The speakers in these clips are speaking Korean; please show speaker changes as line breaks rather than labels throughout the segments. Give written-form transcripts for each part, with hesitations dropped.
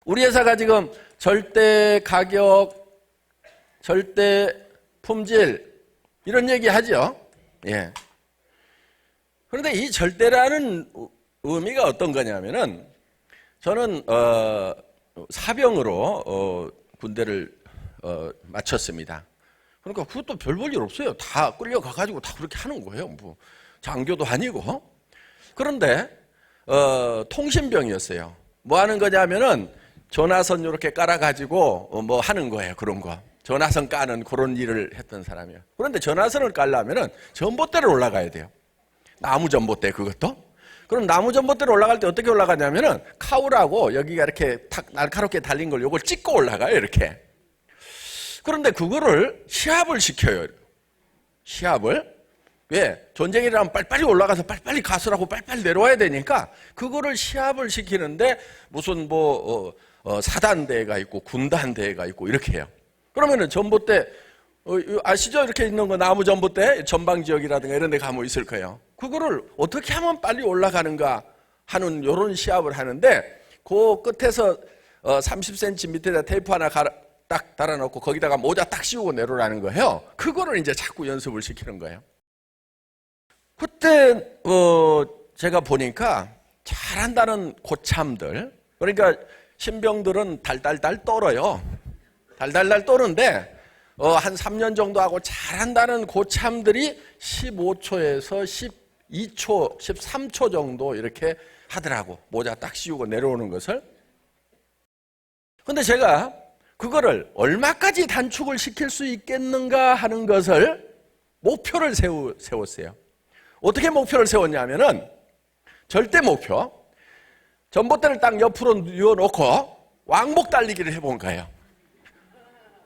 우리 회사가 지금 절대 가격, 절대 품질 이런 얘기 하죠. 예. 그런데 이 절대라는 의미가 어떤 거냐면은 저는 사병으로 군대를 마쳤습니다. 그러니까 그것도 별 볼 일 없어요. 다 끌려가가지고 다 그렇게 하는 거예요. 뭐 장교도 아니고. 그런데 통신병이었어요. 뭐 하는 거냐면은 전화선 이렇게 깔아가지고 뭐 하는 거예요. 그런 거. 전화선 까는 그런 일을 했던 사람이에요. 그런데 전화선을 깔려면은 전봇대를 올라가야 돼요. 나무 전봇대 그것도. 그럼 나무 전봇대로 올라갈 때 어떻게 올라가냐면은 카우라고 여기가 이렇게 탁 날카롭게 달린 걸 요걸 찍고 올라가요. 이렇게. 그런데 그거를 시합을 시켜요. 시합을. 왜? 전쟁이라면 빨리빨리 올라가서 빨리빨리 가서라고 빨리빨리 내려와야 되니까 그거를 시합을 시키는데 무슨 사단대회가 있고 군단대회가 있고 이렇게 해요. 그러면은 전봇대 아시죠? 이렇게 있는 거 나무 전봇대 전방지역이라든가 이런 데 가면 있을 거예요. 그거를 어떻게 하면 빨리 올라가는가 하는 이런 시합을 하는데 그 끝에서 30cm 밑에다 테이프 하나 딱 달아놓고 거기다가 모자 딱 씌우고 내려오라는 거예요. 그거를 이제 자꾸 연습을 시키는 거예요. 그때 제가 보니까 잘한다는 고참들, 그러니까 신병들은 달달달 떨어요. 달달달 떠는데 한 3년 정도 하고 잘한다는 고참들이 15초에서 12초, 13초 정도 이렇게 하더라고. 모자 딱 씌우고 내려오는 것을. 근데 제가 그거를 얼마까지 단축을 시킬 수 있겠는가 하는 것을 목표를 세웠어요. 어떻게 목표를 세웠냐면은 절대 목표. 전봇대를 딱 옆으로 뉘어놓고 왕복 달리기를 해본 거예요.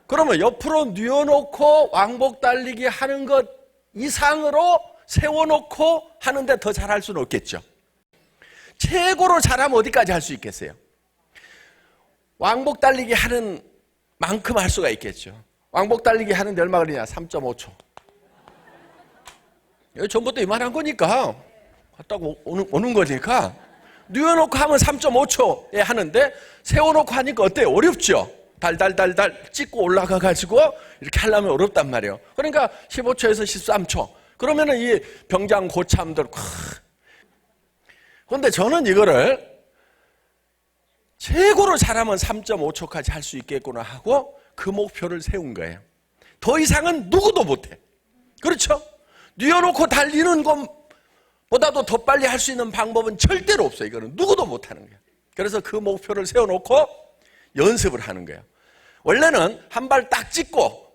그러면 옆으로 뉘어놓고 왕복 달리기 하는 것 이상으로 세워놓고 하는데 더 잘할 수는 없겠죠. 최고로 잘하면 어디까지 할 수 있겠어요? 왕복 달리기 하는 만큼 할 수가 있겠죠. 왕복 달리기 하는데 얼마 걸리냐? 3.5초. 여기 전봇대 이만한 거니까 갔다 오는 거니까 뉘어놓고 하면 3.5초에 하는데 세워놓고 하니까 어때요? 어렵죠? 달달달달 찍고 올라가가지고 이렇게 하려면 어렵단 말이에요. 그러니까 15초에서 13초. 그러면은 이 병장 고참들, 그런데 저는 이거를 최고로 잘하면 3.5초까지 할 수 있겠구나 하고 그 목표를 세운 거예요. 더 이상은 누구도 못해. 그렇죠? 뉘어놓고 달리는 것보다도 더 빨리 할 수 있는 방법은 절대로 없어요. 이거는 누구도 못하는 거예요. 그래서 그 목표를 세워놓고 연습을 하는 거예요. 원래는 한 발 딱 찍고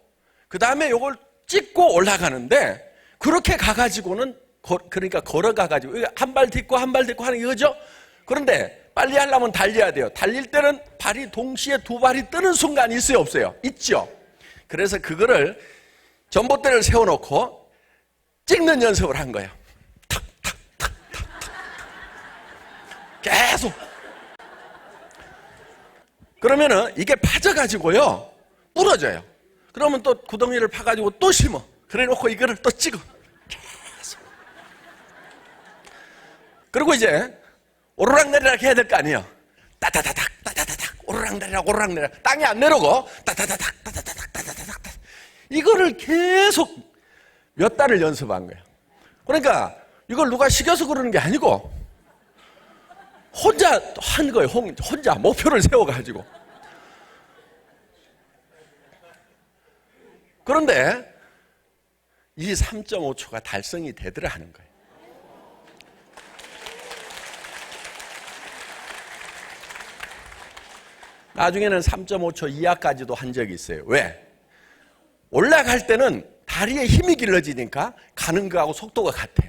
그 다음에 이걸 찍고 올라가는데 그렇게 가가지고는 그러니까 걸어가가지고 한 발 딛고 한 발 딛고 하는 이거죠. 그런데 빨리 하려면 달려야 돼요. 달릴 때는 발이 동시에 두 발이 뜨는 순간이 있어요, 없어요? 있죠. 그래서 그거를 전봇대를 세워놓고 찍는 연습을 한 거예요. 탁, 탁, 탁, 탁, 탁. 계속. 그러면은 이게 파져가지고요, 부러져요. 그러면 또 구덩이를 파가지고 또 심어. 그래 놓고 이거를 또 찍어. 계속. 그리고 이제 오르락내리락 해야 될 거 아니에요. 따다다닥, 따다다닥, 오르락내리락, 오르락내리락. 땅에 안 내려오고, 따다다닥, 따다다닥, 따다다닥. 이거를 계속 몇 달을 연습한 거예요. 그러니까 이걸 누가 시켜서 그러는 게 아니고, 혼자 한 거예요. 혼자 목표를 세워가지고. 그런데 이 3.5초가 달성이 되더라 하는 거예요. 나중에는 3.5초 이하까지도 한 적이 있어요. 왜? 올라갈 때는 다리에 힘이 길러지니까 가는 거하고 속도가 같아.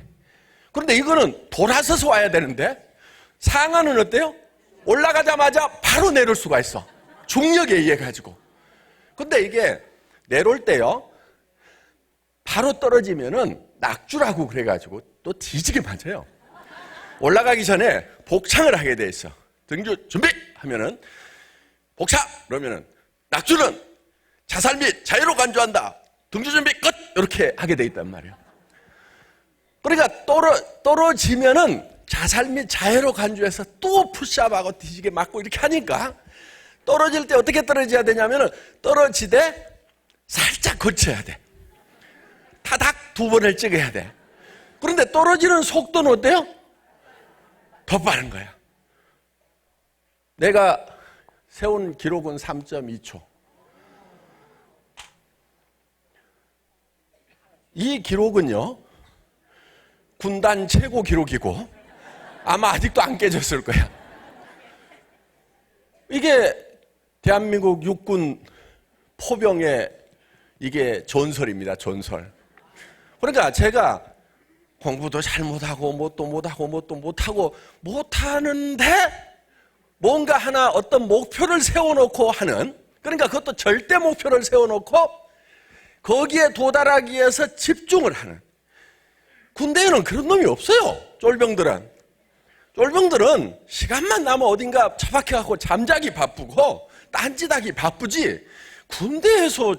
그런데 이거는 돌아서서 와야 되는데 상하는 어때요? 올라가자마자 바로 내려올 수가 있어. 중력에 의해 가지고. 근데 이게 내려올 때요, 바로 떨어지면은 낙주라고 그래가지고 또 뒤지게 맞아요. 올라가기 전에 복창을 하게 돼 있어. 등주 준비! 하면은 복창! 그러면은 낙주는 자살 및 자유로 간주한다. 등주 준비 끝! 이렇게 하게 돼 있단 말이에요. 그러니까 떨어지면은 자살 및 자해로 간주해서 또 푸시업하고 뒤지게 맞고 이렇게 하니까 떨어질 때 어떻게 떨어져야 되냐면은 떨어지되 살짝 거쳐야 돼. 타닥 2번을 찍어야 돼. 그런데 떨어지는 속도는 어때요? 더 빠른 거야. 내가 세운 기록은 3.2초. 이 기록은요, 군단 최고 기록이고 아마 아직도 안 깨졌을 거야. 이게 대한민국 육군 포병의 이게 전설입니다. 전설. 그러니까 제가 공부도 잘 못하고 뭣도 못하고 못하는데 뭔가 하나 어떤 목표를 세워놓고 하는, 그러니까 그것도 절대 목표를 세워놓고 거기에 도달하기 위해서 집중을 하는. 군대에는 그런 놈이 없어요. 쫄병들은 시간만 나면 어딘가 처박혀갖고 잠자기 바쁘고 딴짓하기 바쁘지, 군대에서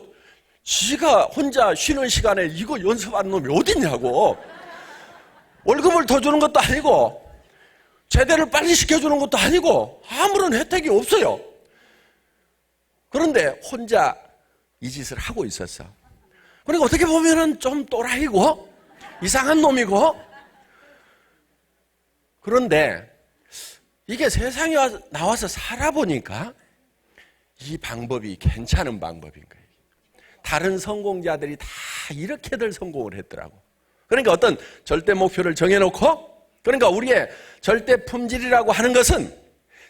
지가 혼자 쉬는 시간에 이거 연습하는 놈이 어딨냐고. 월급을 더 주는 것도 아니고 제대를 빨리 시켜주는 것도 아니고 아무런 혜택이 없어요. 그런데 혼자 이 짓을 하고 있었어. 그러니까 어떻게 보면은 좀 또라이고 이상한 놈이고, 그런데 이게 세상에 나와서 살아보니까 이 방법이 괜찮은 방법인 거예요. 다른 성공자들이 다 이렇게들 성공을 했더라고. 그러니까 어떤 절대 목표를 정해놓고, 그러니까 우리의 절대 품질이라고 하는 것은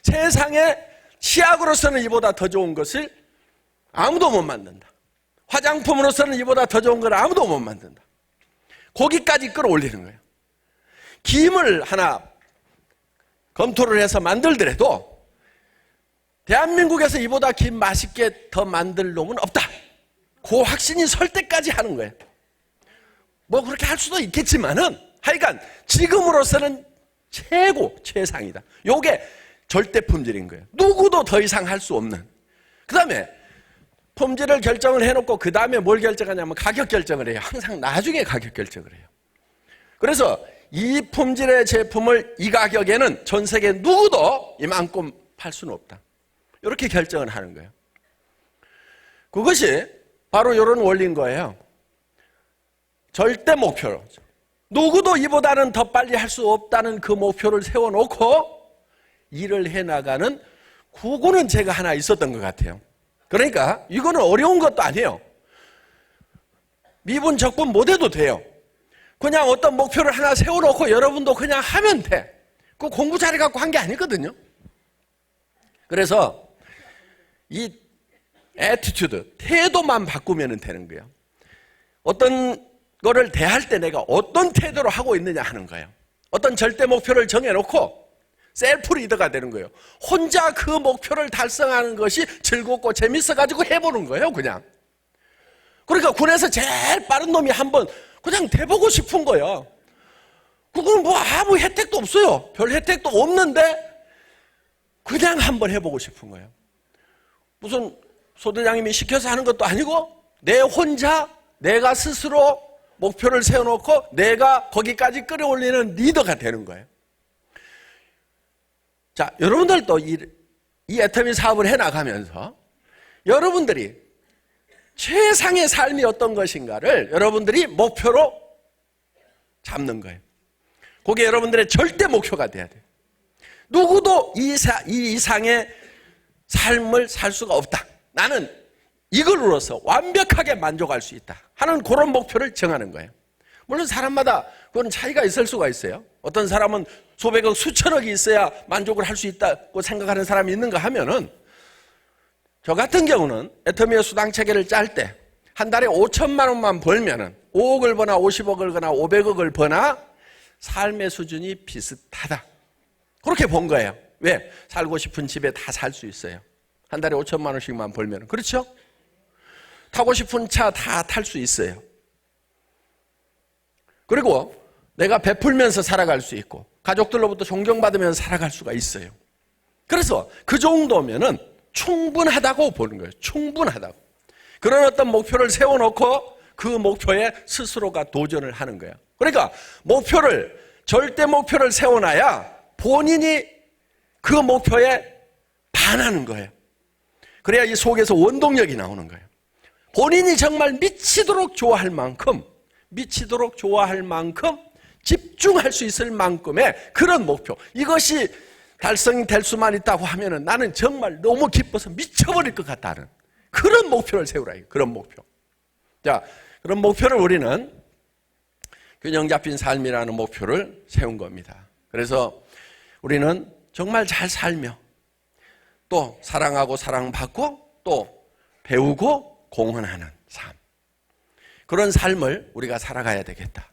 세상에 치약으로서는 이보다 더 좋은 것을 아무도 못 만든다. 화장품으로서는 이보다 더 좋은 걸 아무도 못 만든다. 거기까지 끌어올리는 거예요. 김을 하나 검토를 해서 만들더라도 대한민국에서 이보다 김 맛있게 더 만들 놈은 없다. 그 확신이 설 때까지 하는 거예요. 뭐 그렇게 할 수도 있겠지만은 하여간 지금으로서는 최고, 최상이다. 요게 절대 품질인 거예요. 누구도 더 이상 할 수 없는. 그 다음에 품질을 결정을 해놓고 그 다음에 뭘 결정하냐면 가격 결정을 해요. 항상 나중에 가격 결정을 해요. 그래서 이 품질의 제품을 이 가격에는 전 세계 누구도 이만큼 팔 수는 없다. 이렇게 결정을 하는 거예요. 그것이 바로 이런 원리인 거예요. 절대 목표로. 누구도 이보다는 더 빨리 할 수 없다는 그 목표를 세워놓고 일을 해나가는, 그거는 제가 하나 있었던 것 같아요. 그러니까 이거는 어려운 것도 아니에요. 미분 적분 못해도 돼요. 그냥 어떤 목표를 하나 세워놓고 여러분도 그냥 하면 돼. 그 공부 잘해갖고 한 게 아니거든요. 그래서 이 애티튜드, 태도만 바꾸면 되는 거예요. 어떤 거를 대할 때 내가 어떤 태도로 하고 있느냐 하는 거예요. 어떤 절대 목표를 정해놓고 셀프 리더가 되는 거예요. 혼자 그 목표를 달성하는 것이 즐겁고 재밌어가지고 해보는 거예요, 그냥. 그러니까 군에서 제일 빠른 놈이 한번 그냥 돼보고 싶은 거예요. 그건 뭐 아무 혜택도 없어요. 별 혜택도 없는데 그냥 한번 해보고 싶은 거예요. 무슨 소대장님이 시켜서 하는 것도 아니고 내 혼자 내가 스스로 목표를 세워놓고 내가 거기까지 끌어올리는 리더가 되는 거예요. 자, 여러분들도 이 애터미 사업을 해나가면서 여러분들이 최상의 삶이 어떤 것인가를 여러분들이 목표로 잡는 거예요. 그게 여러분들의 절대 목표가 돼야 돼요. 누구도 이 이상의 삶을 살 수가 없다. 나는 이걸로서 완벽하게 만족할 수 있다 하는 그런 목표를 정하는 거예요. 물론 사람마다 그건 차이가 있을 수가 있어요. 어떤 사람은 수백억, 수천억이 있어야 만족을 할 수 있다고 생각하는 사람이 있는가 하면은, 저 같은 경우는 애터미의 수당 체계를 짤 때 한 달에 5천만 원만 벌면은 5억을 버나 50억을 버나 500억을 버나 삶의 수준이 비슷하다. 그렇게 본 거예요. 왜? 살고 싶은 집에 다 살 수 있어요. 한 달에 5천만 원씩만 벌면. 그렇죠? 타고 싶은 차 다 탈 수 있어요. 그리고 내가 베풀면서 살아갈 수 있고 가족들로부터 존경받으면서 살아갈 수가 있어요. 그래서 그 정도면은 충분하다고 보는 거예요. 충분하다고. 그런 어떤 목표를 세워놓고 그 목표에 스스로가 도전을 하는 거예요. 그러니까 절대 목표를 세워놔야 본인이 그 목표에 반하는 거예요. 그래야 이 속에서 원동력이 나오는 거예요. 본인이 정말 미치도록 좋아할 만큼 집중할 수 있을 만큼의 그런 목표. 이것이 달성될 수만 있다고 하면은 나는 정말 너무 기뻐서 미쳐버릴 것 같다는 그런 목표를 세우라. 그런 목표. 자, 그런 목표를 우리는 균형 잡힌 삶이라는 목표를 세운 겁니다. 그래서 우리는 정말 잘 살며 또 사랑하고 사랑받고 또 배우고 공헌하는 삶. 그런 삶을 우리가 살아가야 되겠다.